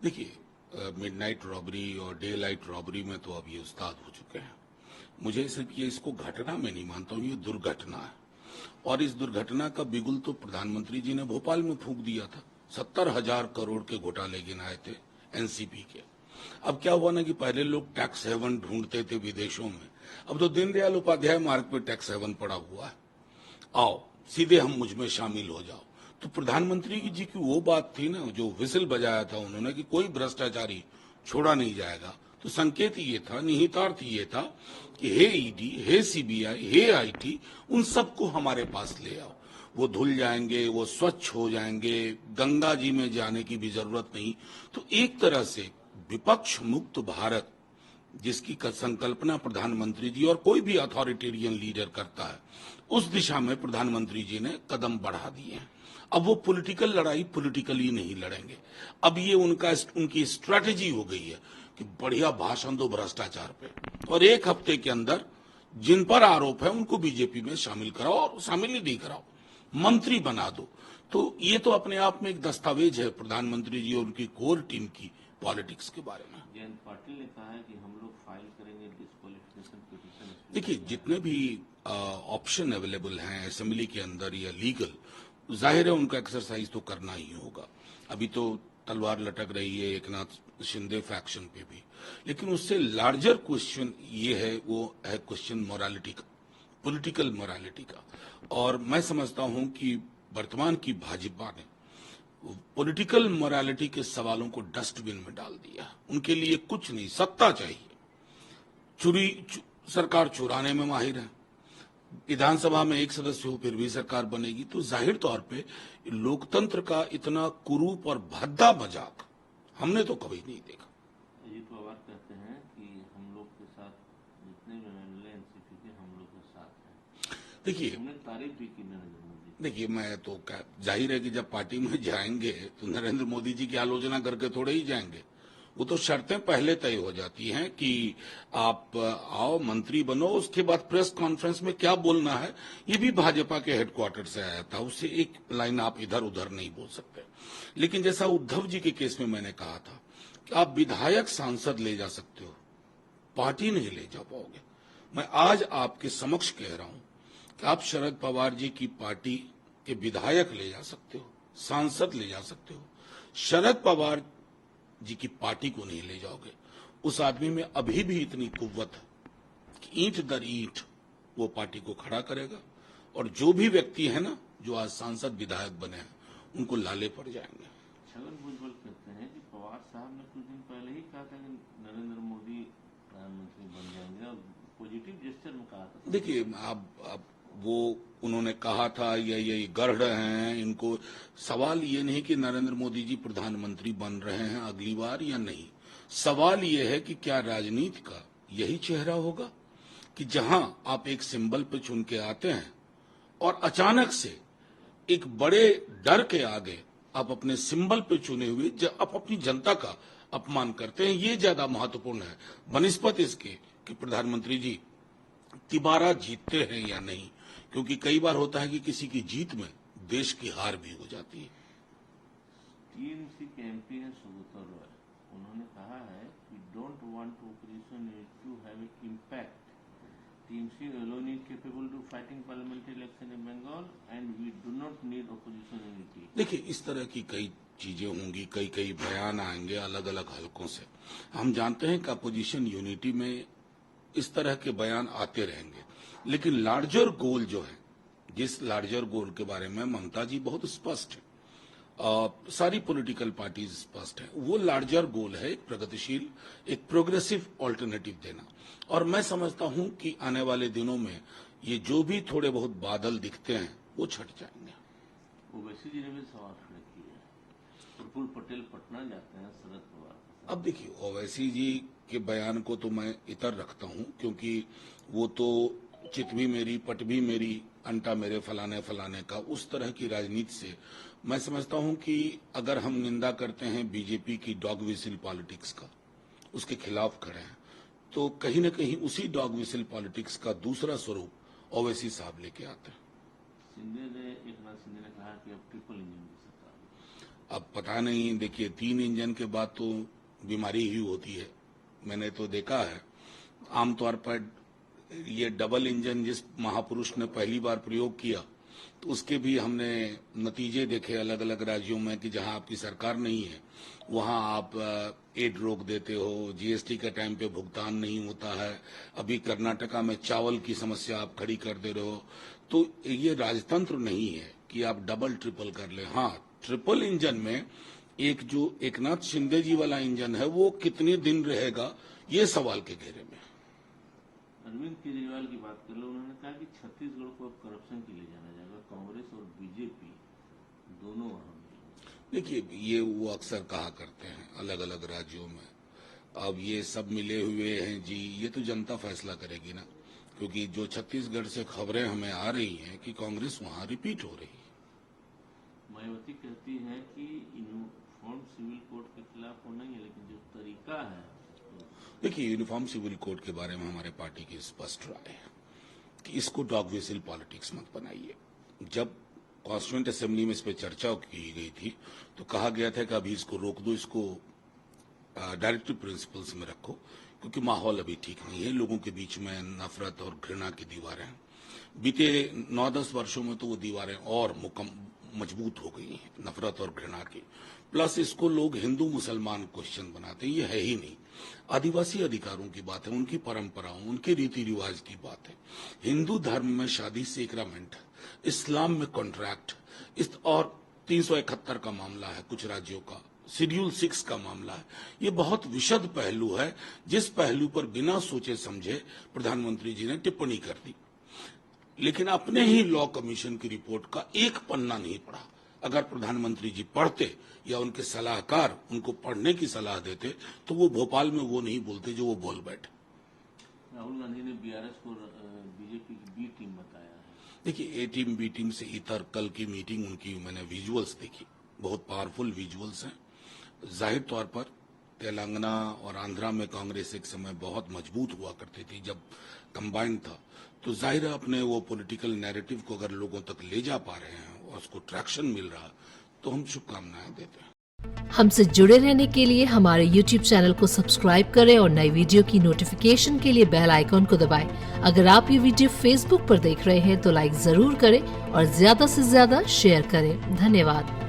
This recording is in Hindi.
देखिए, मिडनाइट रॉबरी और डे लाइट रॉबरी में तो अब ये उस्ताद हो चुके हैं। मुझे सिर्फ ये इसको घटना में नहीं मानता हूँ, ये दुर्घटना है। और इस दुर्घटना का बिगुल तो प्रधानमंत्री जी ने भोपाल में फूंक दिया था। 70,000 करोड़ के घोटाले गिनाए थे एनसीपी के। अब क्या हुआ ना कि पहले लोग टैक्स हेवन ढूंढते थे विदेशों में, अब तो दीनदयाल उपाध्याय मार्ग पे टैक्स हेवन पड़ा हुआ है। आओ सीधे हम मुझ में शामिल हो जाओ। तो प्रधानमंत्री जी की वो बात थी ना, जो विसिल बजाया था उन्होंने कि कोई भ्रष्टाचारी छोड़ा नहीं जाएगा, तो संकेत ये था, निहितार्थ ये था कि हे ईडी, हे सीबीआई, हे आईटी, उन सबको हमारे पास ले आओ। वो धुल जाएंगे, वो स्वच्छ हो जाएंगे, गंगा जी में जाने की भी जरूरत नहीं। तो एक तरह से विपक्ष मुक्त भारत जिसकी संकल्पना प्रधानमंत्री जी और कोई भी अथॉरिटेरियन लीडर करता है, उस दिशा में प्रधानमंत्री जी ने कदम बढ़ा दिए हैं। अब वो पॉलिटिकल लड़ाई पॉलिटिकली नहीं लड़ेंगे। अब ये उनकी स्ट्रेटेजी हो गई है कि बढ़िया भाषण दो भ्रष्टाचार पे, और एक हफ्ते के अंदर जिन पर आरोप है उनको बीजेपी में शामिल कराओ, और शामिल ही नहीं कराओ, मंत्री बना दो। तो ये तो अपने आप में एक दस्तावेज है प्रधानमंत्री जी और उनकी कोर टीम की पॉलिटिक्स के बारे में। जयंत पाटिल ने कहा है कि हम लोग फाइल करेंगे डिस्क्वालिफिकेशन पिटीशन। देखिए, जितने भी ऑप्शन अवेलेबल हैं असेंबली के अंदर या लीगल, जाहिर है उनका एक्सरसाइज तो करना ही होगा। अभी तो तलवार लटक रही है एकनाथ शिंदे फैक्शन पे भी, लेकिन उससे लार्जर क्वेश्चन ये है, वो है क्वेश्चन मोरालिटी का, पॉलिटिकल मोरालिटी का। और मैं समझता हूं कि वर्तमान की भाजपा ने पॉलिटिकल मोरालिटी के सवालों को डस्टबिन में डाल दिया। उनके लिए कुछ नहीं, सत्ता चाहिए। सरकार चुराने में माहिर है। विधानसभा में एक सदस्य हो फिर भी सरकार बनेगी। तो जाहिर तौर पे लोकतंत्र का इतना कुरूप और भद्दा मजाक हमने तो कभी नहीं देखा। अजीत पवार कहते हैं कि हम लोग के साथ जितने भी एमएलए एनसीपी के हम लोग के साथ हैं। देखिए, हमने तारीफ भी की नरेंद्र मोदी। देखिए, मैं तो जाहिर है कि जब पार्टी में जाएंगे तो नरेंद्र मोदी जी की आलोचना करके थोड़े ही जाएंगे। वो तो शर्तें पहले तय हो जाती हैं कि आप आओ, मंत्री बनो, उसके बाद प्रेस कॉन्फ्रेंस में क्या बोलना है ये भी भाजपा के हेडक्वार्टर से आया था। उससे एक लाइन आप इधर उधर नहीं बोल सकते। लेकिन जैसा उद्धव जी के केस में मैंने कहा था कि आप विधायक सांसद ले जा सकते हो, पार्टी नहीं ले जा पाओगे। मैं आज आपके समक्ष कह रहा हूं कि आप शरद पवार जी की पार्टी के विधायक ले जा सकते हो, सांसद ले जा सकते हो, शरद पवार जी की पार्टी को नहीं ले जाओगे। उस आदमी में अभी भी इतनी कुव्वत है कि ईंट दर ईंट वो पार्टी को खड़ा करेगा, और जो भी व्यक्ति है ना जो आज सांसद विधायक बने हैं उनको लाले पड़ जाएंगे। छगन भुजबल कहते हैं कि पवार साहब ने कुछ दिन पहले ही कहा था कि नरेंद्र मोदी प्रधानमंत्री बन जाएंगे, और पॉजिटिव जेस्चर में कहा था। देखिए, अब वो उन्होंने कहा था या ये गढ़ हैं इनको। सवाल ये नहीं कि नरेंद्र मोदी जी प्रधानमंत्री बन रहे हैं अगली बार या नहीं। सवाल ये है कि क्या राजनीति का यही चेहरा होगा कि जहां आप एक सिंबल पे चुन के आते हैं और अचानक से एक बड़े डर के आगे आप अपने सिंबल पे चुने हुए आप अपनी जनता का अपमान करते हैं। ये ज्यादा महत्वपूर्ण है बनिस्पत इसके कि प्रधानमंत्री जी तिबारा जीतते हैं या नहीं, क्योंकि कई बार होता है कि किसी की जीत में देश की हार भी हो जाती है। टीएमसी के एमपी हैं सुब्रत रॉय, उन्होंने कहा है कि don't want opposition to have impact. TMC alone is capable to fighting parliamentary election in Bengal and we do not need opposition unity। देखिए, इस तरह की कई चीजें होंगी, कई बयान आएंगे अलग अलग हलकों से। हम जानते हैं कि अपोजिशन यूनिटी में इस तरह के बयान आते रहेंगे, लेकिन लार्जर गोल जो है, जिस लार्जर गोल के बारे में ममता जी बहुत स्पष्ट है, सारी पॉलिटिकल पार्टीज स्पष्ट है, वो लार्जर गोल है एक प्रगतिशील, एक प्रोग्रेसिव ऑल्टरनेटिव देना। और मैं समझता हूं कि आने वाले दिनों में ये जो भी थोड़े बहुत बादल दिखते हैं वो छट जाएंगे। ओवैसी जी ने भी सवाल खड़े किए हैं, प्रफुल्ल पटेल पटना जाते हैं शरद पवार। अब देखिए, ओवैसी जी के बयान को तो मैं इतर रखता हूं, क्योंकि वो तो चित भी मेरी पट भी मेरी अंटा मेरे फलाने फलाने का, उस तरह की राजनीति से मैं समझता हूं कि अगर हम निंदा करते हैं बीजेपी की डॉग विसिल पॉलिटिक्स का, उसके खिलाफ खड़े हैं, तो कहीं न कहीं उसी डॉग विसिल पॉलिटिक्स का दूसरा स्वरूप ओवैसी साहब लेके आते हैं। एकनाथ शिंदे ने कहा कि अब ट्रिपल इंजन की सरकार। अब पता नहीं, देखिए 3 इंजन के बाद तो बीमारी ही होती है। मैंने तो देखा है आमतौर पर ये डबल इंजन जिस महापुरुष ने पहली बार प्रयोग किया तो उसके भी हमने नतीजे देखे अलग अलग राज्यों में कि जहां आपकी सरकार नहीं है वहां आप एड रोक देते हो, जीएसटी के टाइम पे भुगतान नहीं होता है। अभी कर्नाटका में चावल की समस्या आप खड़ी कर दे रहे हो। तो ये राजतंत्र नहीं है कि आप डबल ट्रिपल कर ले। हाँ, ट्रिपल इंजन में एक जो एकनाथ शिंदे जी वाला इंजन है वो कितने दिन रहेगा, ये सवाल के घेरे में। अरविंद केजरीवाल की बात कर लो, उन्होंने कहा कि छत्तीसगढ़ को अब करप्शन के लिए जाना जाएगा, कांग्रेस और बीजेपी दोनों वहां। देखिए, ये वो अक्सर कहा करते हैं अलग अलग राज्यों में। अब ये सब मिले हुए हैं जी, ये तो जनता फैसला करेगी ना, क्योंकि जो छत्तीसगढ़ से खबरें हमें आ रही हैं कि कांग्रेस वहां रिपीट हो रही है। मायावती कहती है कि यूनिफॉर्म सिविल कोड के खिलाफ वो नहीं है, लेकिन जो तरीका है। देखिए, यूनिफॉर्म सिविल कोड के बारे में हमारे पार्टी की स्पष्ट राय है कि इसको डॉग व्हिसिल पॉलिटिक्स मत बनाइए। जब कॉन्स्टिट्यूएंट असेंबली में इस पर चर्चा की गई थी तो कहा गया था कि अभी इसको रोक दो, इसको डायरेक्टिव प्रिंसिपल्स में रखो, क्योंकि माहौल अभी ठीक नहीं है। लोगों के बीच में नफरत और घृणा की दीवारें हैं। बीते 9-10 वर्षों में तो वो दीवारें और मजबूत हो गई हैं, नफरत और घृणा की। प्लस इसको लोग हिंदू मुसलमान क्वेश्चन बनाते हैं, ये है ही नहीं। आदिवासी अधिकारों की बात है, उनकी परंपराओं, उनके रीति रिवाज की बात है। हिंदू धर्म में शादी सेक्रामेंट, इस्लाम में कॉन्ट्रैक्ट, और 371 का मामला है कुछ राज्यों का, शेड्यूल 6 का मामला है। ये बहुत विशद पहलू है, जिस पहलू पर बिना सोचे समझे प्रधानमंत्री जी ने टिप्पणी कर दी, लेकिन अपने ही लॉ कमीशन की रिपोर्ट का एक पन्ना नहीं पढ़ा। अगर प्रधानमंत्री जी पढ़ते या उनके सलाहकार उनको पढ़ने की सलाह देते तो वो भोपाल में वो नहीं बोलते जो वो बोल बैठे। राहुल गांधी ने बीआरएस को बीजेपी की बी टीम बताया है। देखिए, ए टीम बी टीम से इतर कल की मीटिंग उनकी मैंने विजुअल्स देखी, बहुत पावरफुल विजुअल्स हैं। जाहिर तौर पर तेलंगाना और आंध्रा में कांग्रेस एक समय बहुत मजबूत हुआ करती थी जब कंबाइंड था, तो जाहिर है अपने वो पॉलिटिकल नैरेटिव को अगर लोगों तक ले जा पा रहे हैं और उसको ट्रैक्शन मिल रहा, तो हम शुभकामनाएं देते हैं। हमसे जुड़े रहने के लिए हमारे YouTube चैनल को सब्सक्राइब करें और नई वीडियो की नोटिफिकेशन के लिए बेल आइकॉन को दबाएं। अगर आप ये वीडियो Facebook पर देख रहे हैं तो लाइक जरूर करें और ज्यादा से ज्यादा शेयर करें। धन्यवाद।